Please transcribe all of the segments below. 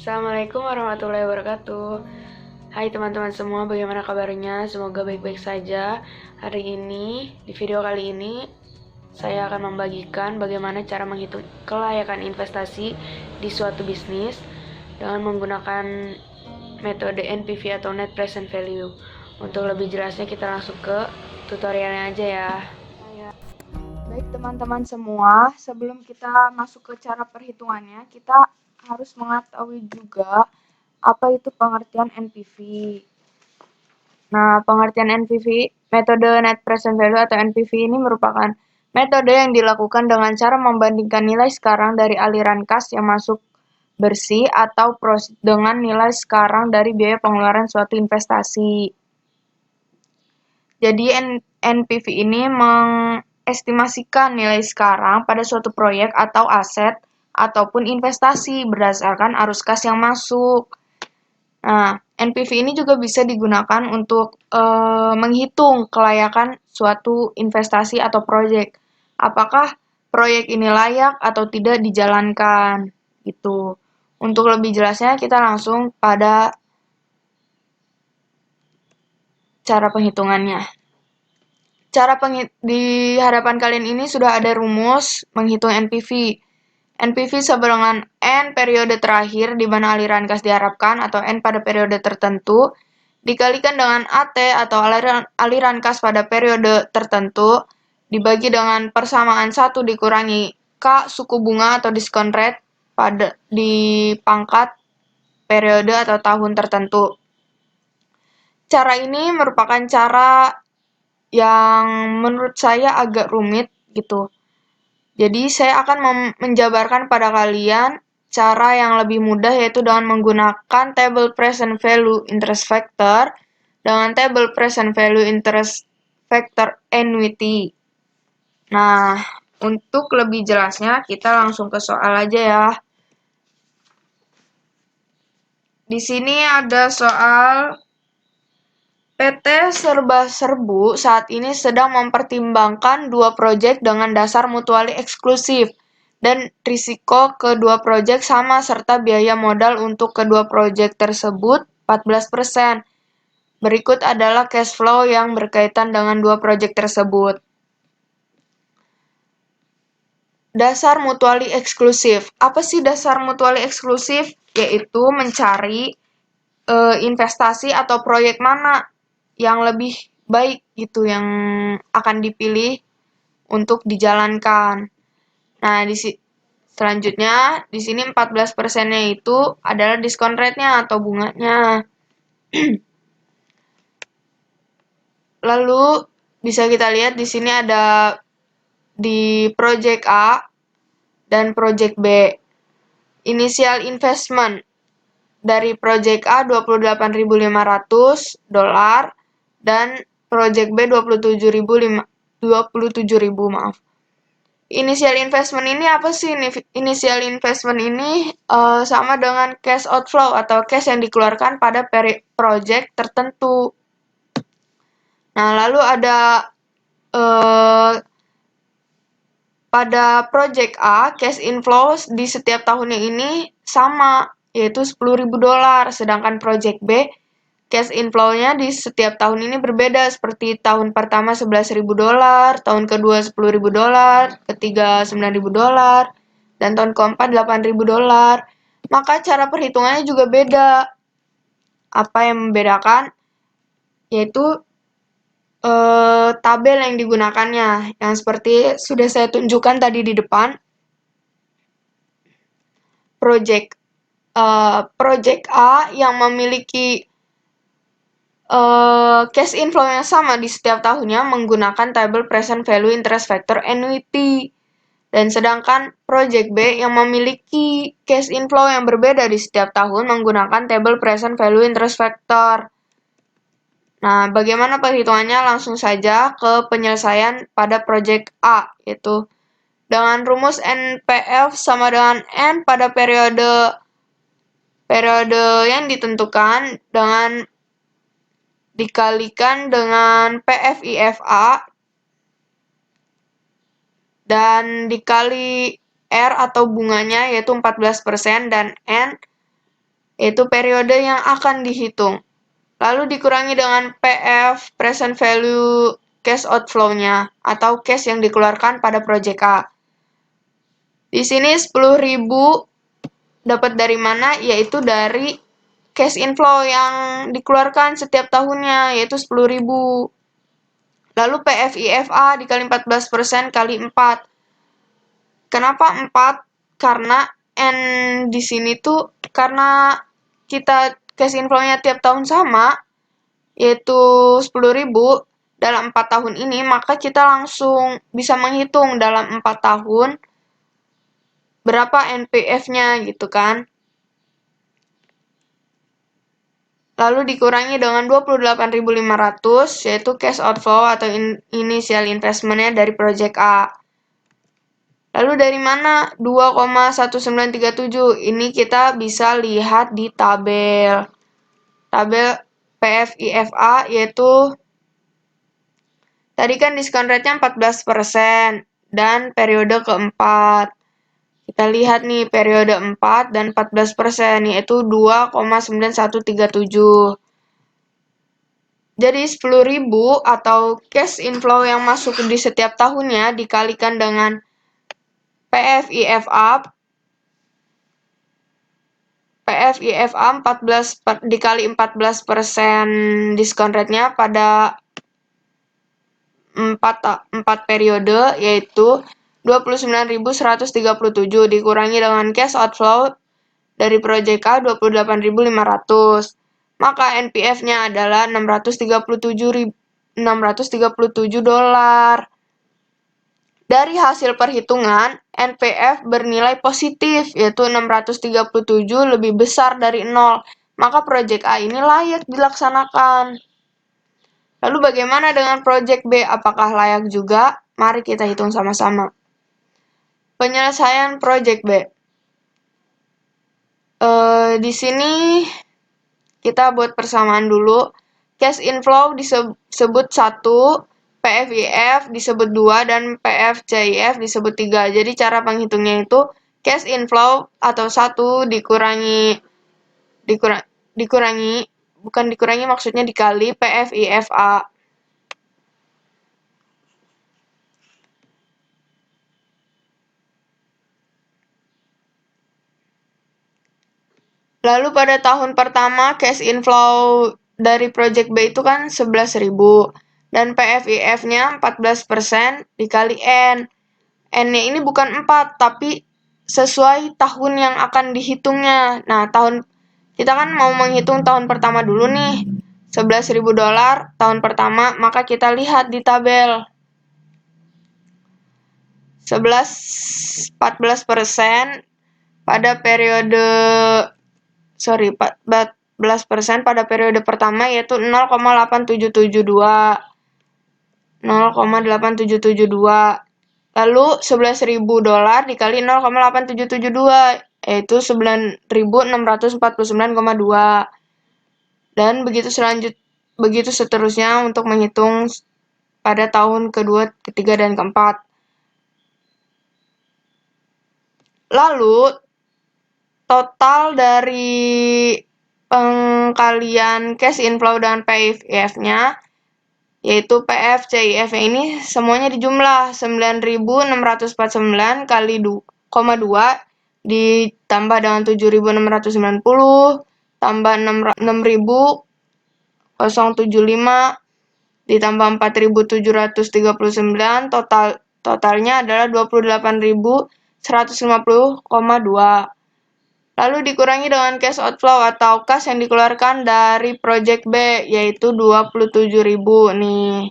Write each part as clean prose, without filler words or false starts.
Assalamualaikum warahmatullahi wabarakatuh. Hai teman-teman semua, bagaimana kabarnya? Semoga baik-baik saja. Hari ini, di video kali ini, saya akan membagikan bagaimana cara menghitung kelayakan investasi di suatu bisnis dengan menggunakan metode NPV atau Net Present Value. Untuk lebih jelasnya kita langsung ke tutorialnya aja ya. Baik teman-teman semua, sebelum kita masuk ke cara perhitungannya, kita harus mengetahui juga apa itu pengertian NPV. Nah, pengertian NPV, metode Net Present Value atau NPV ini merupakan metode yang dilakukan dengan cara membandingkan nilai sekarang dari aliran kas yang masuk bersih atau dengan nilai sekarang dari biaya pengeluaran suatu investasi. Jadi NPV ini mengestimasikan nilai sekarang pada suatu proyek atau aset ataupun investasi berdasarkan arus kas yang masuk. Nah, NPV ini juga bisa digunakan untuk menghitung kelayakan suatu investasi atau proyek. Apakah proyek ini layak atau tidak dijalankan gitu. Untuk lebih jelasnya kita langsung pada cara penghitungannya. Di hadapan kalian ini sudah ada rumus menghitung NPV. NPV sama dengan N periode terakhir di mana aliran kas diharapkan atau N pada periode tertentu dikalikan dengan AT atau aliran kas pada periode tertentu dibagi dengan persamaan 1 dikurangi K suku bunga atau diskon rate di pangkat periode atau tahun tertentu. Cara ini merupakan cara yang menurut saya agak rumit gitu. Jadi saya akan menjabarkan pada kalian cara yang lebih mudah yaitu dengan menggunakan table present value interest factor dengan table present value interest factor annuity. Nah, untuk lebih jelasnya kita langsung ke soal aja ya. Di sini ada soal PT Serba Serbu saat ini sedang mempertimbangkan dua proyek dengan dasar mutuali eksklusif dan risiko kedua proyek sama serta biaya modal untuk kedua proyek tersebut 14%. Berikut adalah cash flow yang berkaitan dengan dua proyek tersebut. Dasar mutuali eksklusif. Apa sih dasar mutuali eksklusif? Yaitu mencari investasi atau proyek mana yang lebih baik gitu yang akan dipilih untuk dijalankan. Nah, selanjutnya di sini 14%-nya itu adalah diskon rate-nya atau bunganya. Lalu bisa kita lihat di sini ada di project A dan project B. Initial investment dari project A $28.500 dan project B 27.000 maaf. Initial investment ini apa sih? Initial investment ini sama dengan cash outflow atau cash yang dikeluarkan pada project tertentu. Nah, lalu ada pada project A, cash inflows di setiap tahunnya ini sama, yaitu $10.000. Sedangkan project B, cash inflow-nya di setiap tahun ini berbeda, seperti tahun pertama $11.000, tahun kedua $10.000, ketiga $9.000, dan tahun keempat $8.000. Maka cara perhitungannya juga beda. Apa yang membedakan? Yaitu tabel yang digunakannya, yang seperti sudah saya tunjukkan tadi di depan. Project A yang memiliki cash inflow yang sama di setiap tahunnya menggunakan table present value interest factor annuity. Dan sedangkan project B yang memiliki cash inflow yang berbeda di setiap tahun menggunakan table present value interest factor. Nah, bagaimana perhitungannya? Langsung saja ke penyelesaian pada project A, yaitu dengan rumus NPF sama dengan N pada periode yang ditentukan dengan dikalikan dengan PFIFA dan dikali R atau bunganya yaitu 14% dan N yaitu periode yang akan dihitung. Lalu dikurangi dengan PF, present value cash outflow-nya, atau cash yang dikeluarkan pada proyek A. Di sini 10.000 dapat dari mana? Yaitu dari cash inflow yang dikeluarkan setiap tahunnya, yaitu 10.000. Lalu PFIFA dikali 14% kali 4. Kenapa 4? Karena N di sini tuh karena kita cash inflow-nya tiap tahun sama, yaitu 10.000 dalam 4 tahun ini, maka kita langsung bisa menghitung dalam 4 tahun berapa NPF-nya gitu kan. Lalu dikurangi dengan 28.500, yaitu cash outflow atau initial investment-nya dari project A. Lalu dari mana 2,1937? Ini kita bisa lihat di tabel. Tabel PFIFA, yaitu tadi kan diskon rate-nya 14% dan periode keempat. Kita lihat nih periode 4 dan 14%, yaitu 2,9137. Jadi 10.000 atau cash inflow yang masuk di setiap tahunnya dikalikan dengan PFIFA 14 dikali 14% diskon rate-nya pada 4 periode, yaitu 29.137 dikurangi dengan cash outflow dari proyek A 28.500. Maka NPF-nya adalah 637 dolar. Dari hasil perhitungan, NPF bernilai positif, yaitu 637 lebih besar dari 0. Maka proyek A ini layak dilaksanakan. Lalu bagaimana dengan proyek B? Apakah layak juga? Mari kita hitung sama-sama. Penyelesaian proyek B. Di sini kita buat persamaan dulu. Cash inflow disebut 1, PFIF disebut 2, dan PFCIF disebut 3. Jadi cara penghitungnya itu cash inflow atau 1 dikurangi maksudnya dikali PFIFA. Lalu pada tahun pertama cash inflow dari project B itu kan 11.000 dan PFIF-nya 14% dikali N. N-nya ini bukan 4 tapi sesuai tahun yang akan dihitungnya. Nah, kita kan mau menghitung tahun pertama dulu nih. 11.000 dolar tahun pertama, maka kita lihat di tabel. 14% pada periode 14% pada periode pertama, yaitu 0,8772. 0,8772. Lalu 11.000 dolar dikali 0,8772, yaitu 9.649,2. Dan begitu seterusnya untuk menghitung pada tahun kedua, ketiga, dan keempat. Lalu total dari pengkalian cash inflow dan PFIF-nya, yaitu PFCIF ini semuanya dijumlah 9.649 kali 2 ditambah dengan 7.690 tambah 6.075 ditambah 4.739, totalnya adalah 28.150,2. Lalu dikurangi dengan cash outflow atau kas yang dikeluarkan dari project B, yaitu 27.000 nih.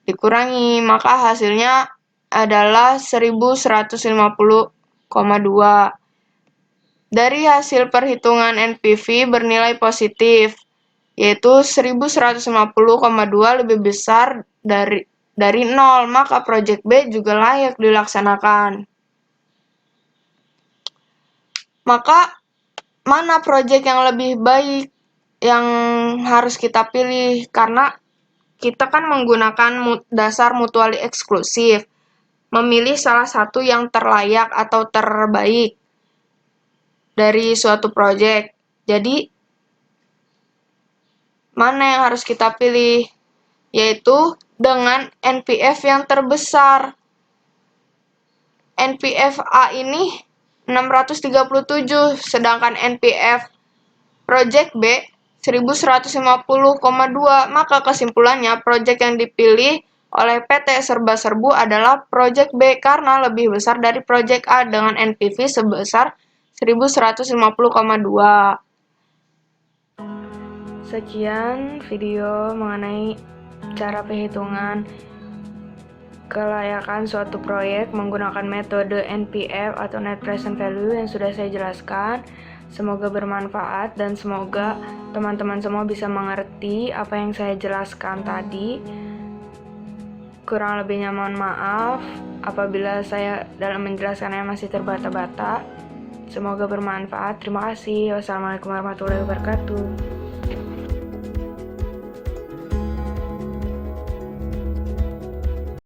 Dikurangi, maka hasilnya adalah 1.150,2. Dari hasil perhitungan NPV bernilai positif, yaitu 1.150,2 lebih besar dari 0, maka project B juga layak dilaksanakan. Maka mana proyek yang lebih baik yang harus kita pilih? Karena kita kan menggunakan dasar mutually eksklusif, memilih salah satu yang terlayak atau terbaik. dari suatu proyek. Jadi, mana yang harus kita pilih? Yaitu dengan NPV yang terbesar. NPV A ini 637, sedangkan NPV Project B 1150,2. Maka kesimpulannya, proyek yang dipilih oleh PT Serba Serbu adalah Project B karena lebih besar dari Project A dengan NPV sebesar 1150,2. Sekian video mengenai cara perhitungan kelayakan suatu proyek menggunakan metode NPV atau Net Present Value yang sudah saya jelaskan. Semoga bermanfaat dan semoga teman-teman semua bisa mengerti apa yang saya jelaskan tadi. Kurang lebihnya mohon maaf apabila saya dalam menjelaskannya masih terbata-bata. Semoga bermanfaat. Terima kasih. Wassalamualaikum warahmatullahi wabarakatuh.